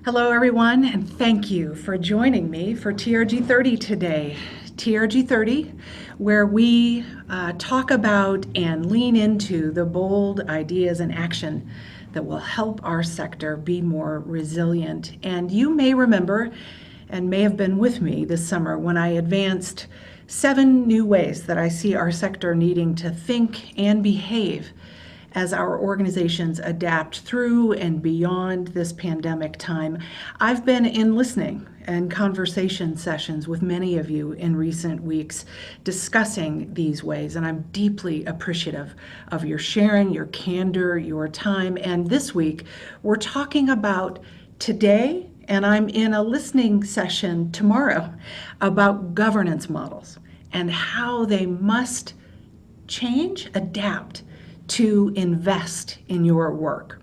Hello, everyone, and thank you for joining me for TRG 30 today. TRG 30, where we talk about and lean into the bold ideas and action that will help our sector be more resilient. And you may remember and may have been with me this summer when I advanced 7 new ways that I see our sector needing to think and behave as our organizations adapt through and beyond this pandemic time. I've been in listening and conversation sessions with many of you in recent weeks discussing these ways, and I'm deeply appreciative of your sharing, your candor, your time. And this week, we're talking about today, and I'm in a listening session tomorrow about governance models and how they must change, adapt to invest in your work.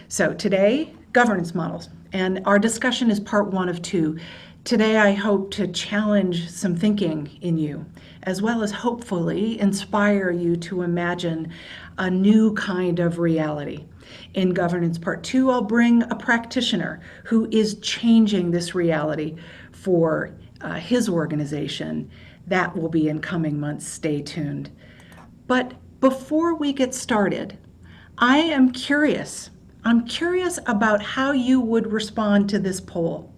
So today, governance models, and our discussion is part 1 of 2. Today, I hope to challenge some thinking in you, as well as hopefully inspire you to imagine a new kind of reality. In governance part 2, I'll bring a practitioner who is changing this reality for his organization. That will be in coming months. Stay tuned. But before we get started, I am curious. I'm curious about how you would respond to this poll.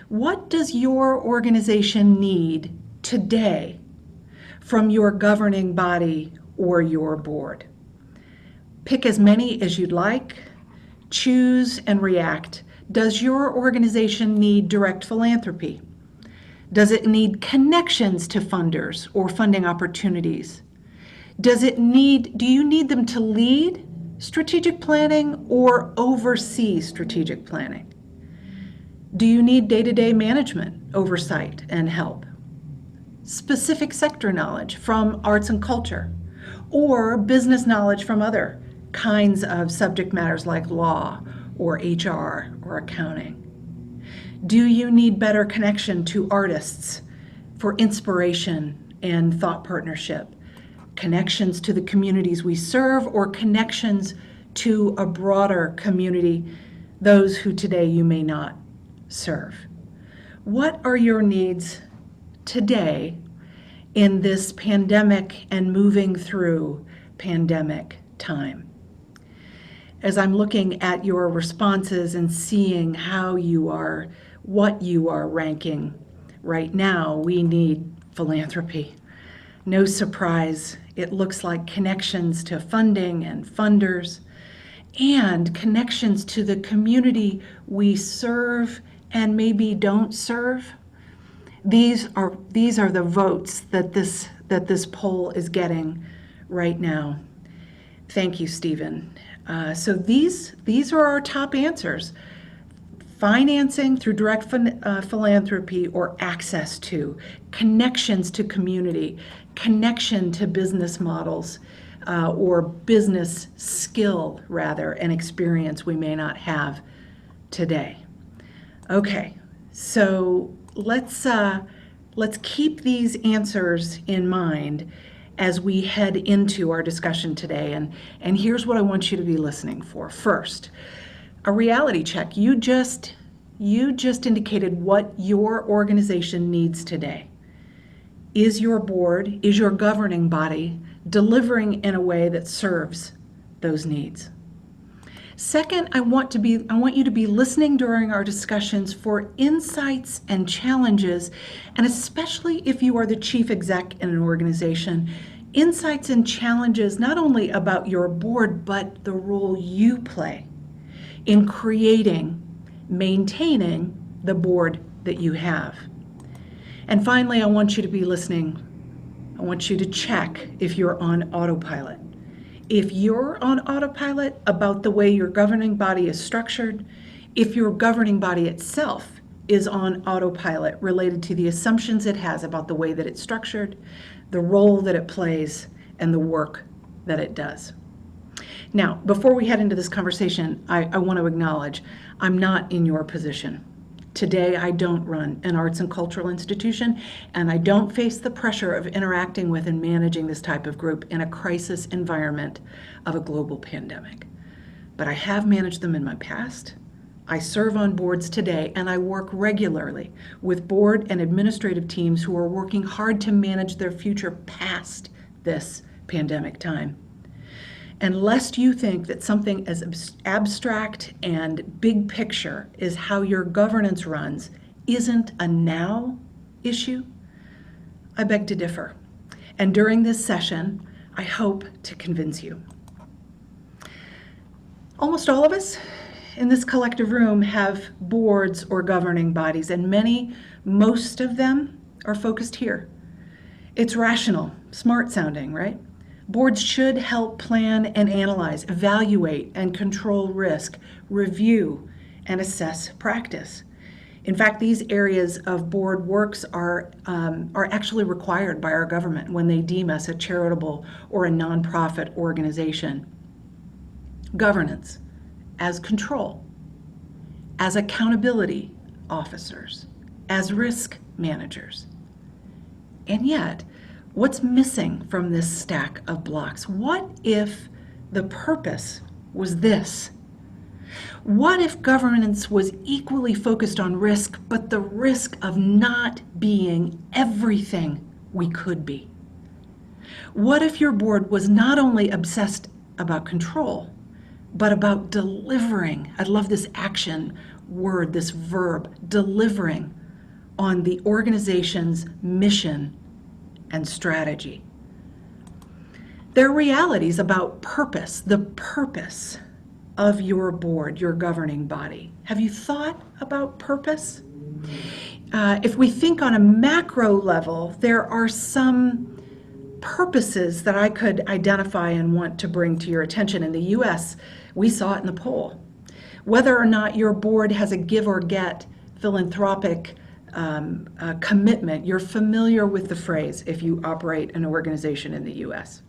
What does your organization need today from your governing body or your board? Pick as many as you'd like. Choose and react. Does your organization need direct philanthropy? Does it need connections to funders or funding opportunities? Do you need them to lead strategic planning or oversee strategic planning? Do you need day-to-day management oversight and help? Specific sector knowledge from arts and culture, or business knowledge from other kinds of subject matters like law or HR or accounting? Do you need better connection to artists for inspiration and thought partnership? Connections to the communities we serve, or connections to a broader community, those who today you may not serve? What are your needs today in this pandemic and moving through pandemic time? As I'm looking at your responses and seeing what you are ranking right now, we need philanthropy. No surprise, it looks like connections to funding and funders and connections to the community we serve and maybe don't serve. These are the votes that this poll is getting right now. Thank you, Stephen. So these are our top answers. Financing through direct philanthropy or access to, connections to community, connection to business models or business skill rather, and experience we may not have today. Okay, so let's keep these answers in mind as we head into our discussion today. And here's what I want you to be listening for. First, a reality check. You just indicated what your organization needs today. Is your board, is your governing body delivering in a way that serves those needs? Second, I want you to be listening during our discussions for insights and challenges, and especially if you are the chief exec in an organization, insights and challenges not only about your board, but the role you play in creating, maintaining the board that you have. And finally, I want you to be listening. I want you to check if you're on autopilot. If you're on autopilot about the way your governing body is structured, if your governing body itself is on autopilot related to the assumptions it has about the way that it's structured, the role that it plays, and the work that it does. Now, before we head into this conversation, I want to acknowledge I'm not in your position. Today, I don't run an arts and cultural institution, and I don't face the pressure of interacting with and managing this type of group in a crisis environment of a global pandemic. But I have managed them in my past. I serve on boards today, and I work regularly with board and administrative teams who are working hard to manage their future past this pandemic time. And lest you think that something as abstract and big picture is how your governance runs isn't a now issue, I beg to differ. And during this session, I hope to convince you. Almost all of us in this collective room have boards or governing bodies, and most of them are focused here. It's rational, smart sounding, right? Boards should help plan and analyze, evaluate and control risk, review and assess practice. In fact, these areas of board works are actually required by our government when they deem us a charitable or a nonprofit organization. Governance as control, as accountability officers, as risk managers. And yet, what's missing from this stack of blocks? What if the purpose was this? What if governance was equally focused on risk, but the risk of not being everything we could be? What if your board was not only obsessed about control, but about delivering? I love this action word, this verb, delivering on the organization's mission and strategy. There are realities about purpose, the purpose of your board, your governing body. Have you thought about purpose? If we think on a macro level, there are some purposes that I could identify and want to bring to your attention. In the US, we saw it in the poll. Whether or not your board has a give or get philanthropic commitment, you're familiar with the phrase if you operate an organization in the US.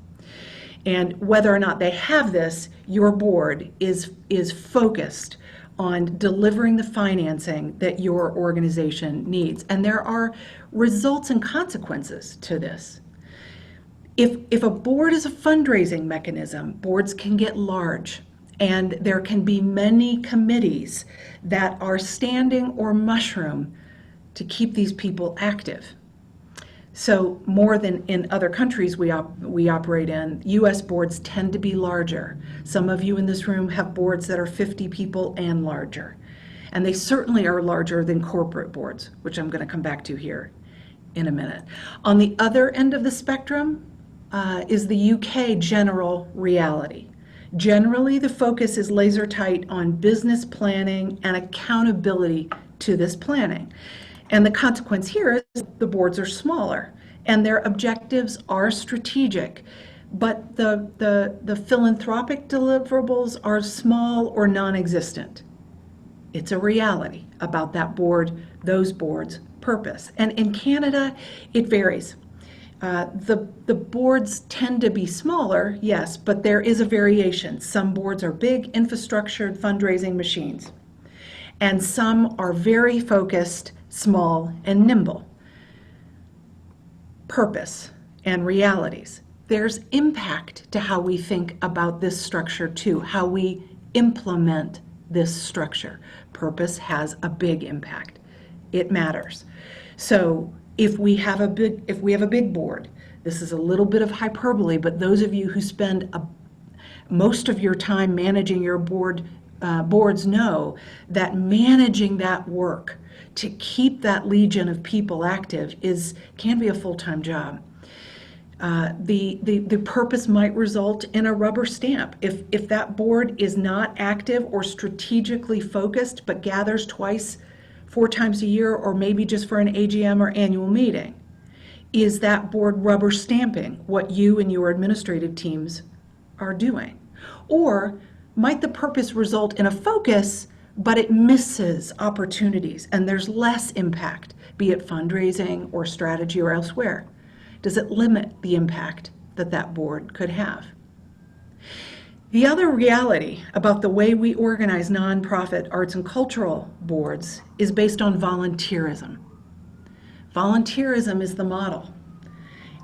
And whether or not they have this, your board is focused on delivering the financing that your organization needs. And there are results and consequences to this. If a board is a fundraising mechanism, boards can get large, and there can be many committees that are standing or mushroom to keep these people active. So more than in other countries we operate in, US boards tend to be larger. Some of you in this room have boards that are 50 people and larger. And they certainly are larger than corporate boards, which I'm going to come back to here in a minute. On the other end of the spectrum is the UK general reality. Generally, the focus is laser tight on business planning and accountability to this planning. And the consequence here is the boards are smaller and their objectives are strategic, but the philanthropic deliverables are small or non-existent. It's a reality about that board, those boards' purpose. And in Canada, it varies. The boards tend to be smaller, yes, but there is a variation. Some boards are big, infrastructured fundraising machines, and some are very focused, small, and nimble. Purpose and realities. There's impact to how we think about this structure too, how we implement this structure. Purpose has a big impact. It matters. So if we have a big board, this is a little bit of hyperbole, but those of you who spend most of your time managing your boards know that managing that work to keep that legion of people active can be a full-time job. The purpose might result in a rubber stamp. If that board is not active or strategically focused but gathers 4 times a year, or maybe just for an AGM or annual meeting, is that board rubber stamping what you and your administrative teams are doing? Or might the purpose result in a focus, but it misses opportunities and there's less impact, be it fundraising or strategy or elsewhere? Does it limit the impact that that board could have? The other reality about the way we organize nonprofit arts and cultural boards is based on volunteerism. Volunteerism is the model.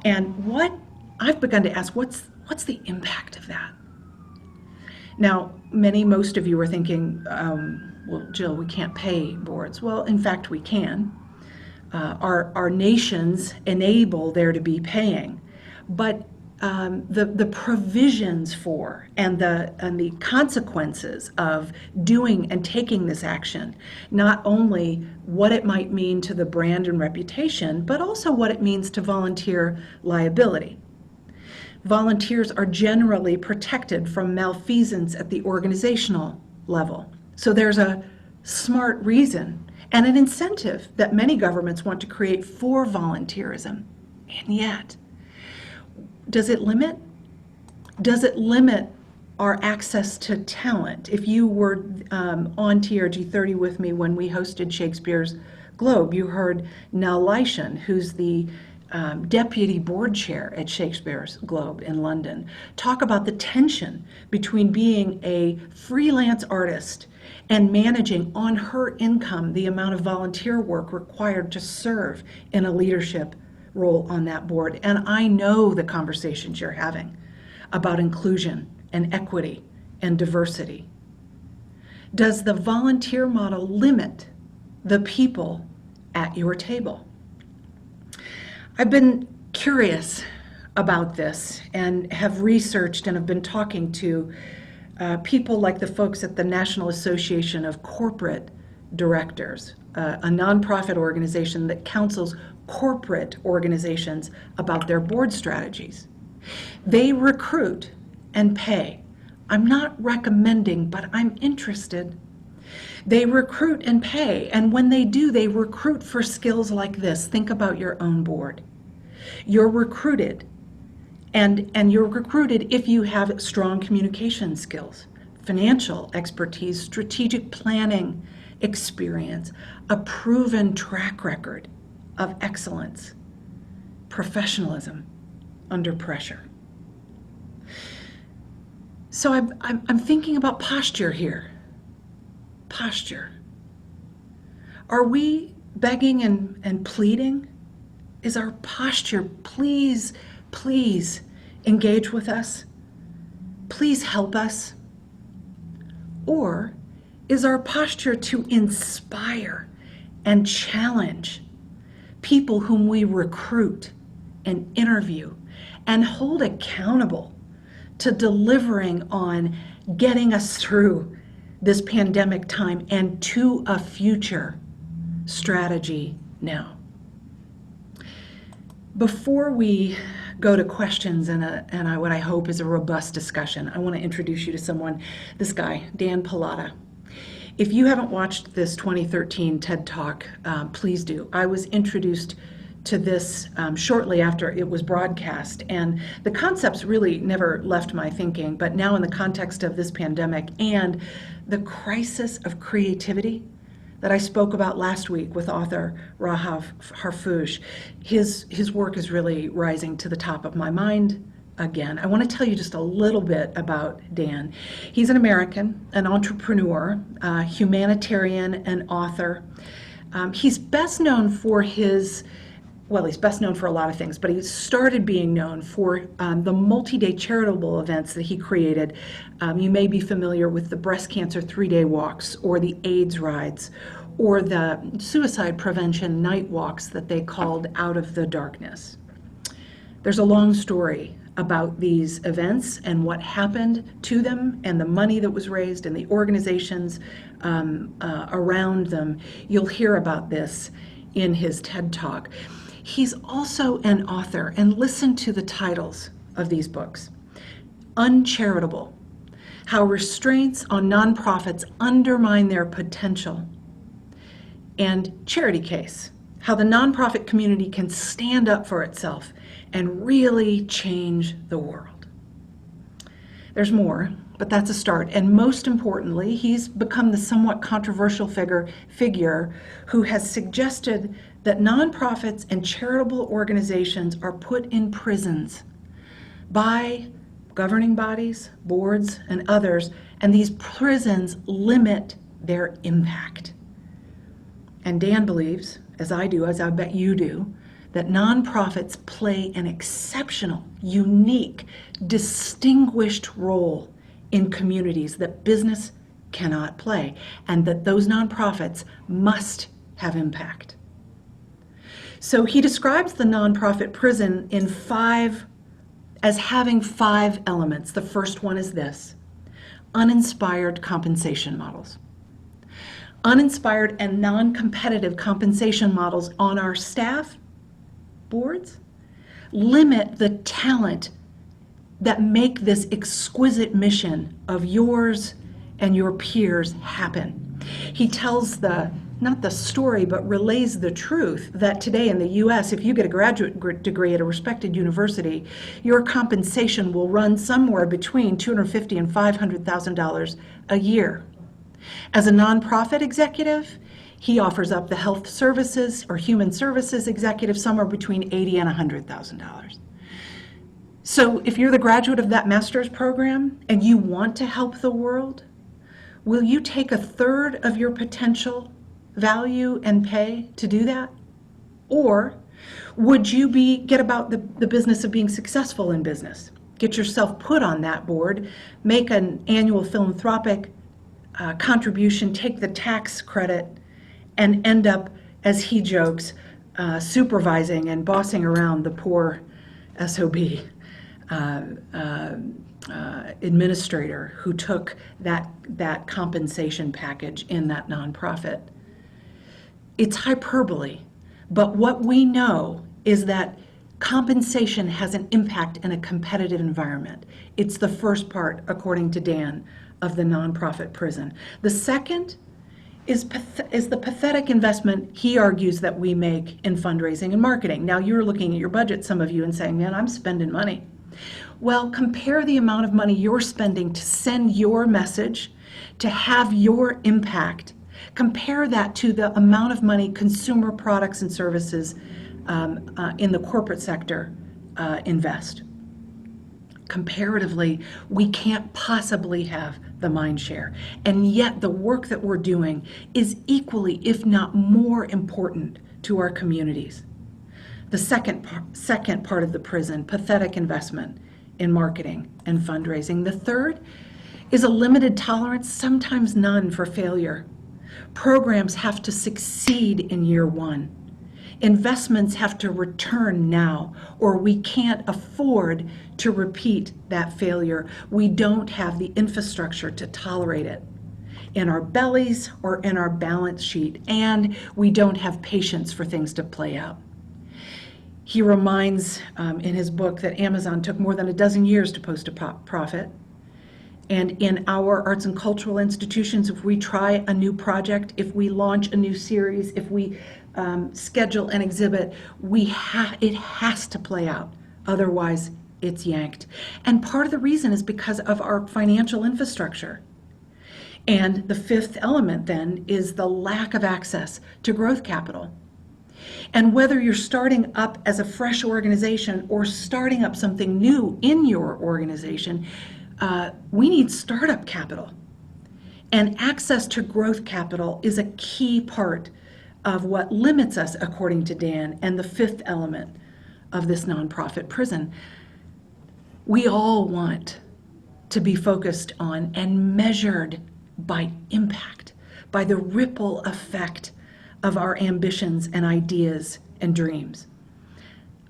And what I've begun to ask, what's the impact of that? Now, most of you are thinking, Well, Jill, we can't pay boards. Well, in fact, we can. Our nations enable there to be paying, but the provisions for and the consequences of doing and taking this action, not only what it might mean to the brand and reputation, but also what it means to volunteer liability. Volunteers are generally protected from malfeasance at the organizational level. So there's a smart reason and an incentive that many governments want to create for volunteerism. And yet, does it limit? Does it limit our access to talent? If you were on TRG 30 with me when we hosted Shakespeare's Globe, you heard Nell Leishan, who's the deputy board chair at Shakespeare's Globe in London, talk about the tension between being a freelance artist and managing on her income the amount of volunteer work required to serve in a leadership role on that board. And I know the conversations you're having about inclusion and equity and diversity. Does the volunteer model limit the people at your table? I've been curious about this and have researched and have been talking to people like the folks at the National Association of Corporate Directors, a nonprofit organization that counsels corporate organizations about their board strategies. They recruit and pay. I'm not recommending, but I'm interested. They recruit and pay, and when they do, they recruit for skills like this. Think about your own board. You're recruited, and you're recruited if you have strong communication skills, financial expertise, strategic planning experience, a proven track record of excellence, professionalism under pressure. So I'm thinking about posture here. Posture. Are we begging and pleading? Is our posture, please, please engage with us? Please help us? Or is our posture to inspire and challenge people whom we recruit and interview and hold accountable to delivering on getting us through this pandemic time and to a future strategy now? Before we go to questions and what I hope is a robust discussion, I want to introduce you to someone, this guy, Dan Pallotta. If you haven't watched this 2013 TED Talk, please do. I was introduced to this shortly after it was broadcast, and the concepts really never left my thinking, but now in the context of this pandemic and the crisis of creativity that I spoke about last week with author Rahav Harfouche, his work is really rising to the top of my mind again. I want to tell you just a little bit about Dan. He's an American, an entrepreneur, humanitarian, and author. He's best known for he's best known for a lot of things, but he started being known for the multi-day charitable events that he created. You may be familiar with the breast cancer 3-day walks or the AIDS rides or the suicide prevention night walks that they called Out of the Darkness. There's a long story about these events and what happened to them and the money that was raised and the organizations around them. You'll hear about this in his TED Talk. He's also an author, and listen to the titles of these books. Uncharitable: How Restraints on Nonprofits Undermine Their Potential. And Charity Case: How the Nonprofit Community Can Stand Up for Itself and Really Change the World. There's more, but that's a start. And most importantly, he's become the somewhat controversial figure who has suggested that nonprofits and charitable organizations are put in prisons by governing bodies, boards, and others, and these prisons limit their impact. And Dan believes, as I do, as I bet you do, that nonprofits play an exceptional, unique, distinguished role in communities that business cannot play, and that those nonprofits must have impact. So he describes the nonprofit prison as having 5 elements. The first one is this: uninspired compensation models. Uninspired and non-competitive compensation models on our staff boards limit the talent that make this exquisite mission of yours and your peers happen. He tells not the story, but relays the truth that today in the US, if you get a graduate degree at a respected university, your compensation will run somewhere between $250,000 and $500,000 a year. As a nonprofit executive, he offers up the health services or human services executive somewhere between $80,000 and $100,000. So if you're the graduate of that master's program and you want to help the world, will you take 1/3 of your potential value and pay to do that? Or would you get about the business of being successful in business? Get yourself put on that board, make an annual philanthropic contribution, take the tax credit, and end up, as he jokes, supervising and bossing around the poor SOB administrator who took that compensation package in that nonprofit. It's hyperbole, but what we know is that compensation has an impact in a competitive environment. It's the first part, according to Dan, of the nonprofit prison. The second is the pathetic investment he argues that we make in fundraising and marketing. Now you're looking at your budget, some of you, and saying, man, I'm spending money. Well, compare the amount of money you're spending to send your message, to have your impact. Compare that to the amount of money consumer products and services in the corporate sector invest. Comparatively, we can't possibly have the mind share. And yet the work that we're doing is equally, if not more important to our communities. The second part of the prison, pathetic investment in marketing and fundraising. The third is a limited tolerance, sometimes none, for failure. Programs have to succeed in year one. Investments have to return now, or we can't afford to repeat that failure. We don't have the infrastructure to tolerate it in our bellies or in our balance sheet, and we don't have patience for things to play out. He reminds in his book that Amazon took more than a dozen years to post a profit. And in our arts and cultural institutions, if we try a new project, if we launch a new series, if we schedule an exhibit, it has to play out. Otherwise, it's yanked. And part of the reason is because of our financial infrastructure. And the fifth element then is the lack of access to growth capital. And whether you're starting up as a fresh organization or starting up something new in your organization, we need startup capital. And access to growth capital is a key part of what limits us, according to Dan, and the fifth element of this nonprofit prison. We all want to be focused on and measured by impact, by the ripple effect of our ambitions and ideas and dreams.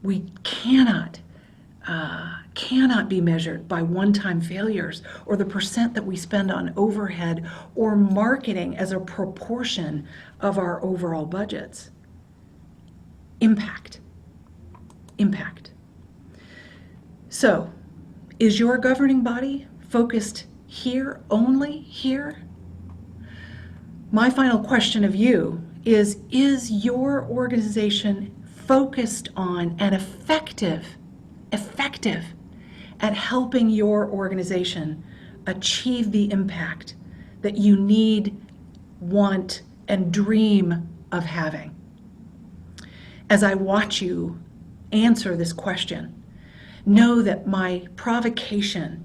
We cannot be measured by one-time failures or the percent that we spend on overhead or marketing as a proportion of our overall budgets. Impact. So, is your governing body focused here, only here? My final question of you is your organization focused on and effective at helping your organization achieve the impact that you need, want, and dream of having? As I watch you answer this question, know that my provocation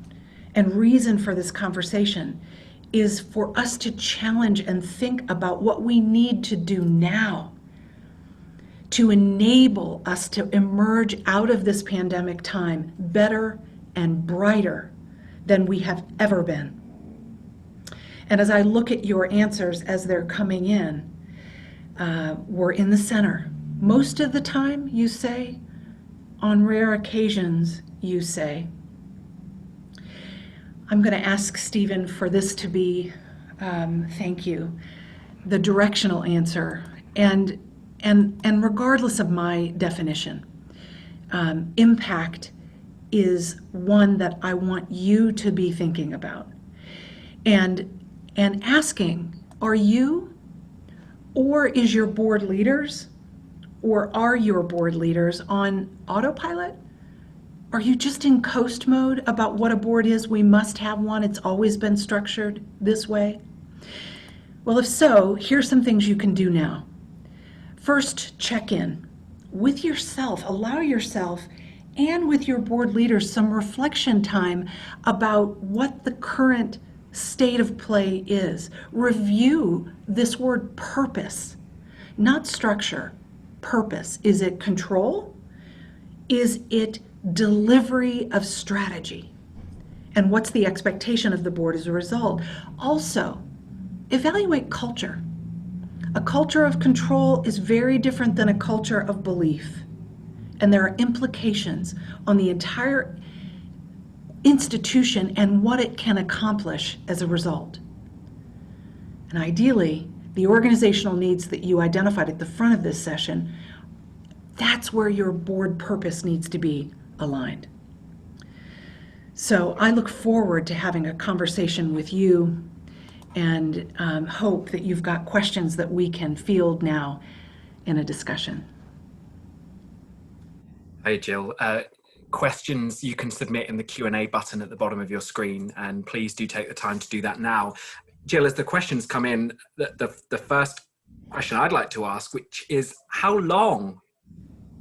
and reason for this conversation is for us to challenge and think about what we need to do now to enable us to emerge out of this pandemic time better and brighter than we have ever been. And as I look at your answers as they're coming in, we're in the center. Most of the time, you say. On rare occasions, you say. I'm going to ask Stephen for this to be, thank you, the directional answer. And regardless of my definition, impact is one that I want you to be thinking about. And asking, are you or is your board leaders or are your board leaders on autopilot? Are you just in coast mode about what a board is? We must have one. It's always been structured this way. Well, if so, here's some things you can do now. First, check in with yourself. Allow yourself and with your board leaders some reflection time about what the current state of play is. Review this word purpose, not structure. Purpose. Is it control? Is it delivery of strategy? And what's the expectation of the board as a result? Also, evaluate culture. A culture of control is very different than a culture of belief. And there are implications on the entire institution and what it can accomplish as a result. And ideally, the organizational needs that you identified at the front of this session, that's where your board purpose needs to be aligned. So I look forward to having a conversation with you and hope that you've got questions that we can field now in a discussion. Hey, Jill. Questions you can submit in the Q&A button at the bottom of your screen, and please do take the time to do that now. Jill, as the questions come in, the first question I'd like to ask, which is, how long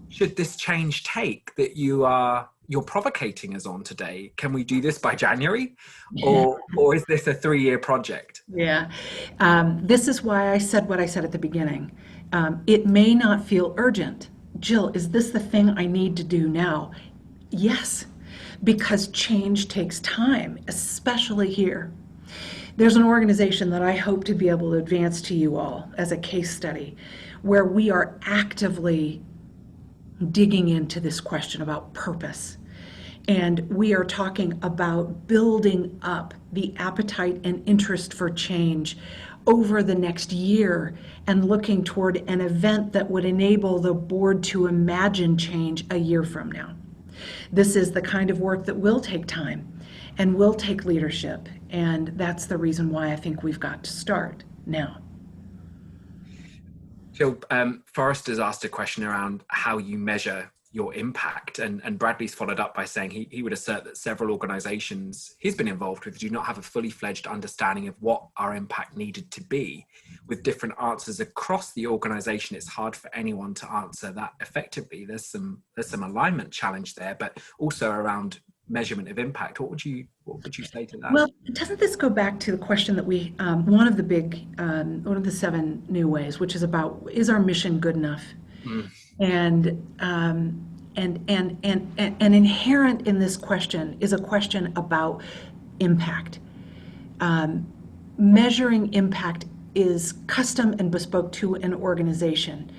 should this change take that you're provocating us on today? Can we do this by January, or is this a 3-year project? Yeah, this is why I said what I said at the beginning. It may not feel urgent. Jill, is this the thing I need to do now? Yes, because change takes time, especially here. There's an organization that I hope to be able to advance to you all as a case study where we are actively digging into this question about purpose. And we are talking about building up the appetite and interest for change over the next year and looking toward an event that would enable the board to imagine change a year from now. This is the kind of work that will take time and will take leadership. And that's the reason why I think we've got to start now. Jill, Forrest has asked a question around how you measure your impact, and Bradley's followed up by saying he would assert that several organizations he's been involved with do not have a fully fledged understanding of what our impact needed to be. With different answers across the organization, it's hard for anyone to answer that effectively. There's some alignment challenge there, but also around measurement of impact. What would you say to that? Well, doesn't this go back to the question that we one of the 7 new ways, which is about, is our mission good enough? And inherent in this question is a question about impact. Measuring impact is custom and bespoke to an organization,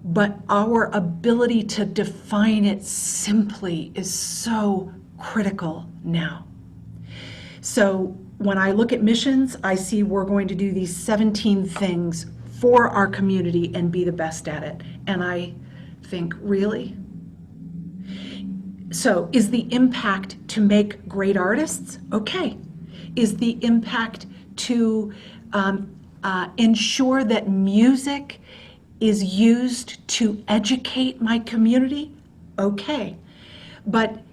but our ability to define it simply is so critical now. So when I look at missions, I see we're going to do these 17 things for our community and be the best at it. And I think, really? So is the impact to make great artists? Okay. Is the impact to ensure that music is used to educate my community? Okay. But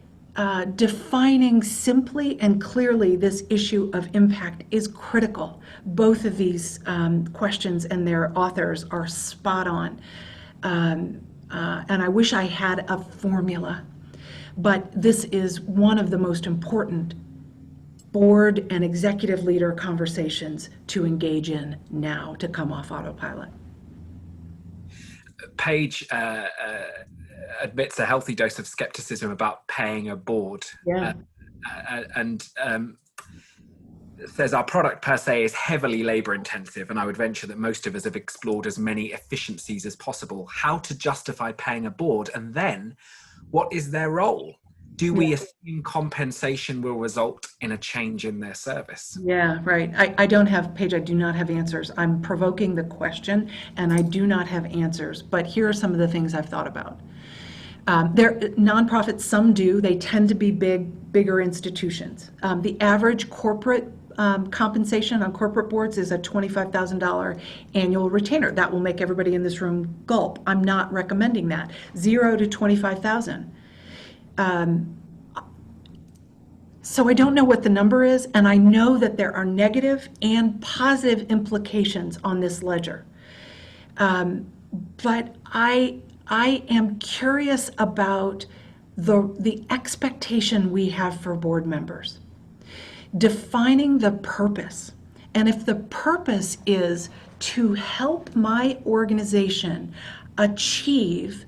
defining simply and clearly this issue of impact is critical. Both of these questions and their authors are spot on. And I wish I had a formula, but this is one of the most important board and executive leader conversations to engage in now to come off autopilot. Paige admits a healthy dose of skepticism about paying a board. Yeah. says our product per se is heavily labor intensive, and I would venture that most of us have explored as many efficiencies as possible. How to justify paying a board, and then what is their role? Do we assume compensation will result in a change in their service? Yeah, right. I don't have, Paige, I do not have answers. I'm provoking the question and I do not have answers. But here are some of the things I've thought about. Nonprofits, some do. They tend to be bigger institutions. The average corporate compensation on corporate boards is a $25,000 annual retainer. That will make everybody in this room gulp. I'm not recommending that. 0 to 25,000. So I don't know what the number is, and I know that there are negative and positive implications on this ledger. But I am curious about the expectation we have for board members. Defining the purpose. And if the purpose is to help my organization achieve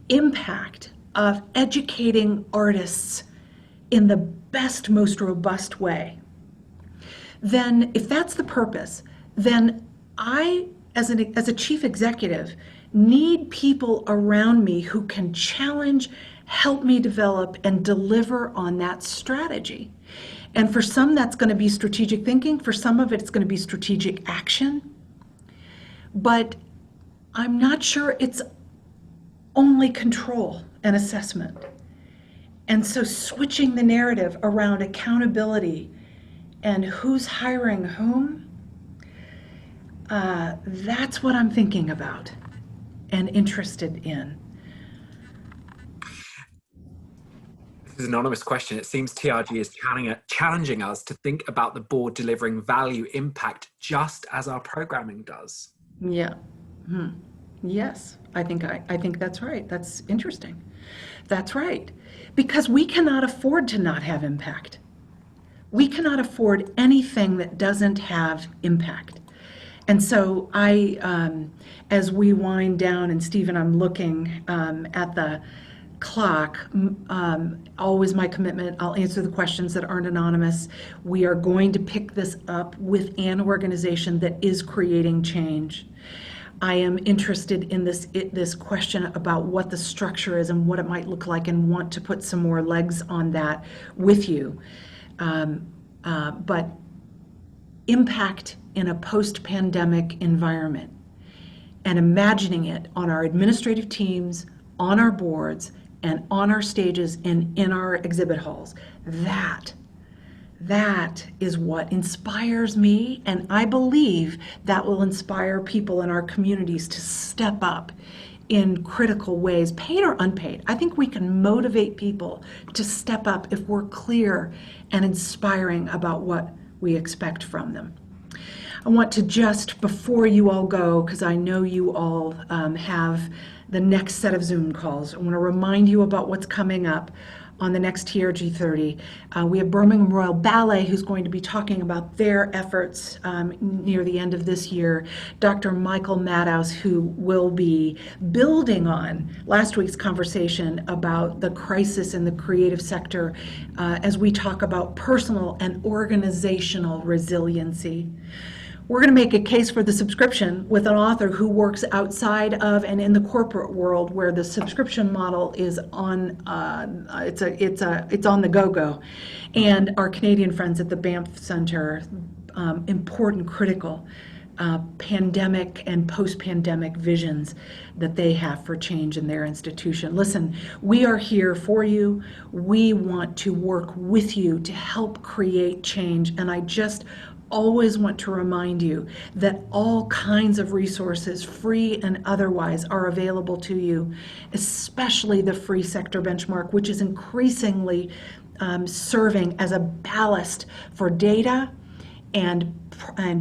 impact of educating artists in the best, most robust way, then if that's the purpose, then I, as a chief executive, need people around me who can challenge, help me develop, and deliver on that strategy. And for some, that's going to be strategic thinking. For some of it, it's going to be strategic action. But I'm not sure it's only control and assessment. And so switching the narrative around accountability and who's hiring whom, that's what I'm thinking about and interested in. This is an anonymous question. It seems TRG is challenging us to think about the board delivering value impact just as our programming does. Yeah. Yes, I think that's right. That's interesting. That's right. Because we cannot afford to not have impact. We cannot afford anything that doesn't have impact. And so as we wind down, and Stephen, I'm looking at the clock, always my commitment, I'll answer the questions that aren't anonymous. We are going to pick this up with an organization that is creating change. I am interested in this question about what the structure is and what it might look like, and want to put some more legs on that with you. But impact in a post-pandemic environment, and imagining it on our administrative teams, on our boards, and on our stages and in our exhibit halls, that is what inspires me, and I believe that will inspire people in our communities to step up in critical ways, paid or unpaid. I think we can motivate people to step up if we're clear and inspiring about what we expect from them. I want to just, before you all go, because I know you all have the next set of Zoom calls, I want to remind you about what's coming up on the next TRG 30. We have Birmingham Royal Ballet, who's going to be talking about their efforts near the end of this year. Dr. Michael Maddouse, who will be building on last week's conversation about the crisis in the creative sector as we talk about personal and organizational resiliency. We're going to make a case for the subscription with an author who works outside of and in the corporate world, where the subscription model is on it's on the go-go. And our Canadian friends at the Banff Center, important, critical pandemic and post-pandemic visions that they have for change in their institution. Listen, we are here for you. We want to work with you to help create change. And I just always want to remind you that all kinds of resources, free and otherwise, are available to you, especially the free sector benchmark, which is increasingly serving as a ballast for data and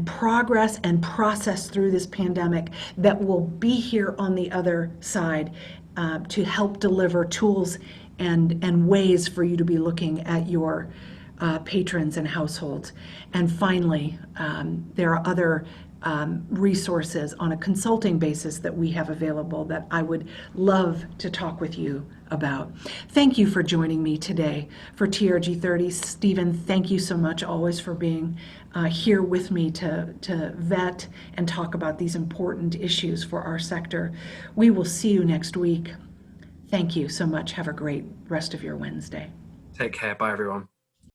progress and process through this pandemic that will be here on the other side to help deliver tools and ways for you to be looking at your patrons and households. And finally, there are other resources on a consulting basis that we have available that I would love to talk with you about. Thank you for joining me today for TRG 30. Stephen, thank you so much always for being here with me to vet and talk about these important issues for our sector. We will see you next week. Thank you so much. Have a great rest of your Wednesday. Take care. Bye, everyone.